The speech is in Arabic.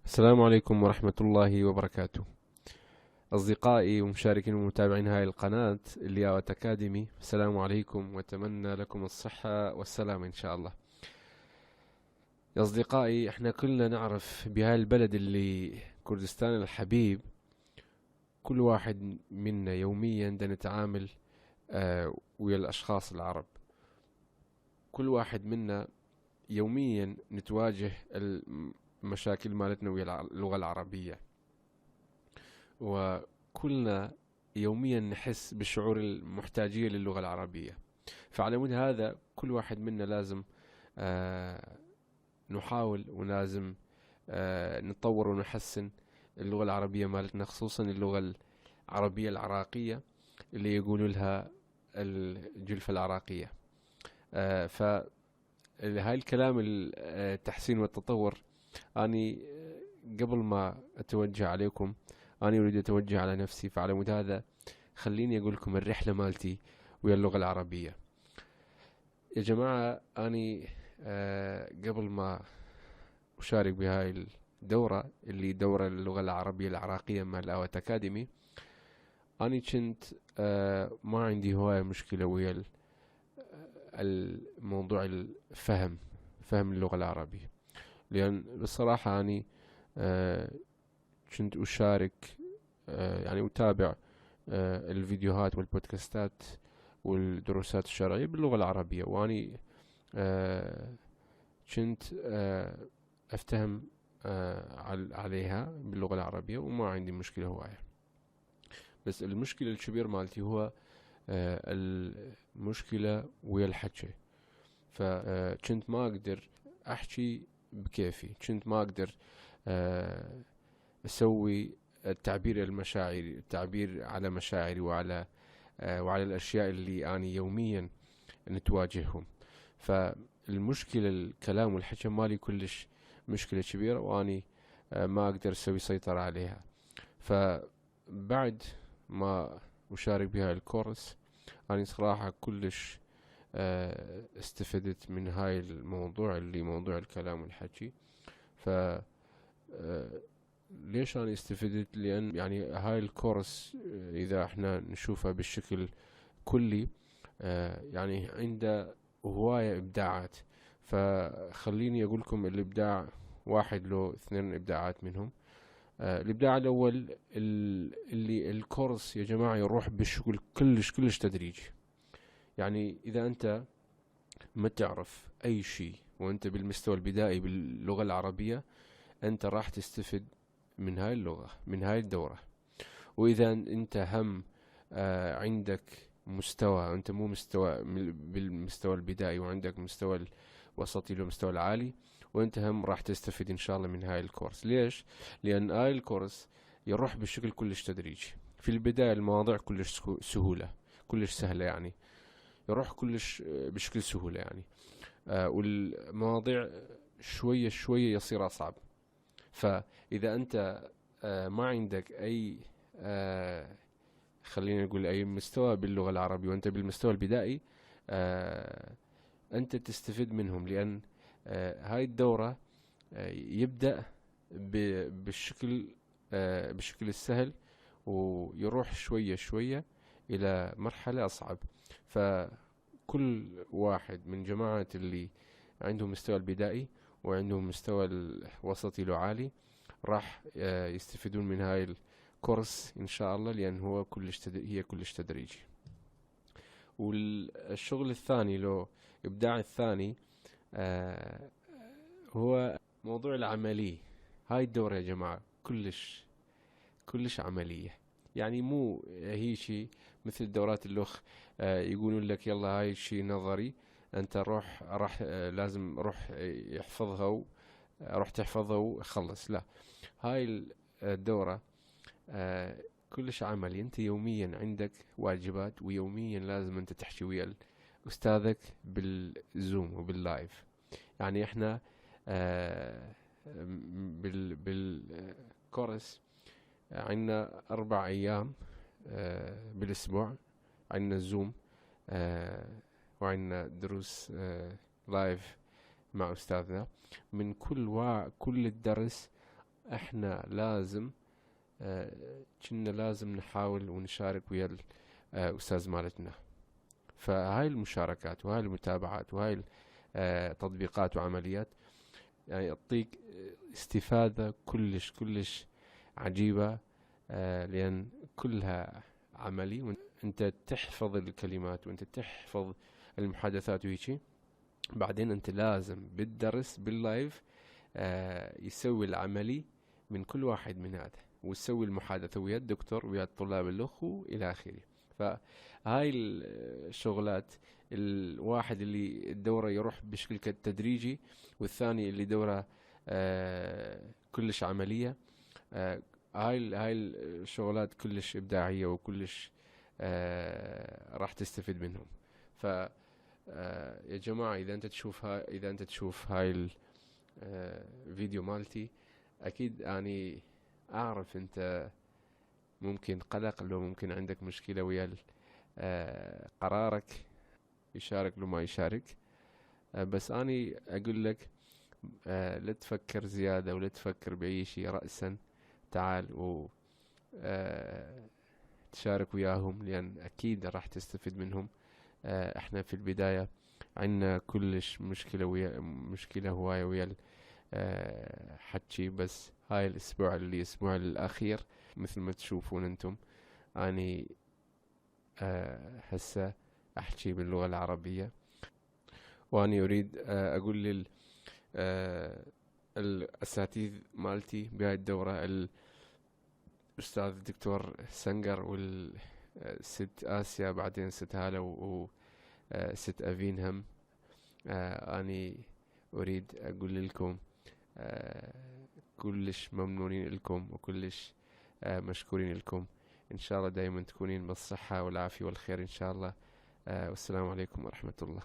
السلام عليكم ورحمة الله وبركاته. أصدقائي ومشاركين ومتابعين هاي القناة الياوت أكاديمي، السلام عليكم وأتمنى لكم الصحة والسلام إن شاء الله. يا أصدقائي، إحنا كلنا نعرف بهاي البلد اللي كردستان الحبيب، كل واحد منا يوميا دا نتعامل ويا الأشخاص العرب. كل واحد منا يوميا نتواجه المشاكل مالتنا ويا اللغة العربية، وكلنا يوميا نحس بشعور المحتاجية للغة العربية. فعلى مود هذا كل واحد منا لازم نحاول ولازم نطور ونحسن اللغة العربية مالتنا، خصوصا اللغة العربية العراقية اللي يقولوا لها الجلفة العراقية. فهاي الكلام التحسين والتطور، أني قبل ما أتوجه عليكم أنا أريد أتوجه على نفسي. فعلى مود هذا خليني أقول لكم الرحلة مالتي ويا اللغة العربية. يا جماعة، أني قبل ما أشارك بهاي الدورة اللي دورة اللغة العربية العراقية مع الآوات أكاديمي، أني كنت ما عندي هواية مشكلة ويا الموضوع فهم اللغة العربية، لأن بصراحة أني كنت أشارك يعني أتابع الفيديوهات والبودكاستات والدروسات الشرعية باللغة العربية، وأني كنت أفتهم عليها باللغة العربية وما عندي مشكلة هواية. بس المشكلة الكبير مالتي هو المشكلة ويا الحكي. فكنت ما أقدر أحكي بكيفي، كنت ما أقدر أسوي التعبير المشاعري، التعبير على مشاعري وعلى الأشياء اللي أنا يوميا نتواجههم. فالمشكلة الكلام والحكي مالي كلش مشكلة كبيرة، وأني ما أقدر أسوي سيطرة عليها. فبعد ما أشارك بها الكورس، أنا صراحة كلش استفدت من هاي الموضوع اللي موضوع الكلام والحكي. ف ليش أنا استفدت؟ لأن يعني هاي الكورس إذا احنا نشوفها بالشكل كلي يعني عنده هواية إبداعات. فخليني أقول لكم الإبداع واحد لو اثنين إبداعات منهم. الإبداع الأول اللي الكورس يا جماعة يروح بشكل كلش تدريجي. يعني إذا أنت ما تعرف أي شيء وأنت بالمستوى البدائي باللغة العربية، أنت راح تستفد من هاي اللغة، من هاي الدورة. وإذا أنت هم عندك مستوى، أنت مو مستوى بالمستوى البدائي وعندك مستوى الوسطي والمستوى العالي، وأنت هم راح تستفيد إن شاء الله من هاي الكورس. ليش؟ لأن هاي الكورس يروح بشكل كلش تدريجي. في البداية المواضيع كلش سهولة، كلش سهلة، يعني يروح كلش بشكل سهولة يعني. والمواضيع شوية شوية يصير أصعب. فإذا أنت ما عندك أي خلينا نقول أي مستوى باللغة العربية وأنت بالمستوى البدائي، أنت تستفيد منهم، لأن هاي الدورة يبدأ بالشكل السهل، ويروح شوية شوية إلى مرحلة أصعب. فكل واحد من جماعة اللي عندهم مستوى البدائي وعندهم مستوى الوسطي العالي راح يستفيدون من هاي الكورس إن شاء الله، لأن هو هي كلش تدريجي. والشغل الثاني لو إبداع الثاني هو موضوع العملي. هاي الدورة يا جماعة كلش عملية، يعني مو هي شيء مثل دورات اللخ يقولون لك يلا هاي شيء نظري، انت راح لازم روح يحفظها روح تحفظها وخلص. لا، هاي الدورة كلش عملي. انت يوميا عندك واجبات، ويوميا لازم انت تحكي ويا استاذك بالزوم وباللايف. يعني احنا بالكورس عندنا 4 أيام بالأسبوع عندنا زوم، وعندنا دروس لايف مع أستاذنا. من كل الدرس احنا لازم كنا لازم نحاول ونشارك ويا الأستاذ مالتنا. فهاي المشاركات وهاي المتابعات وهاي تطبيقات وعمليات يعني تعطيك استفادة كلش كلش عجيبة، لأن كلها عملي، وانت تحفظ الكلمات وانت تحفظ المحادثات وهيجي. بعدين انت لازم بالدرس باللايف يسوي العملي من كل واحد من هذا، ويسوي المحادثة ويا الدكتور ويا الطلاب الأخو إلى آخره. فهاي الشغلات، الواحد اللي الدورة يروح بشكل تدريجي، والثاني اللي دورة كلش عملية. هاي الشغلات كلش إبداعية وكلش راح تستفيد منهم. ف يا جماعة، إذا أنت تشوف هاي الفيديو مالتي، أكيد أني أعرف أنت ممكن قلق، لو ممكن عندك مشكلة ويا قرارك يشارك لو ما يشارك. بس أني أقول لك لا تفكر زيادة ولا تفكر بأي شيء رأسا. تعال و تشارك وياهم، لأن أكيد راح تستفيد منهم. احنا في البداية عندنا كلش مشكلة هواية ويا حكي. بس هاي الأسبوع الأخير مثل ما تشوفون أنتم، أني هسه أحكي باللغة العربية. وأني أريد أقول الأساتذة مالتي بهاي الدورة، الأستاذ الدكتور سنجر والست آسيا، بعدين ست هالة وست أفين هم. أني أريد أقول لكم كلش ممنونين لكم وكلش مشكورين لكم. إن شاء الله دايما تكونين بالصحة والعافية والخير إن شاء الله. والسلام عليكم ورحمة الله.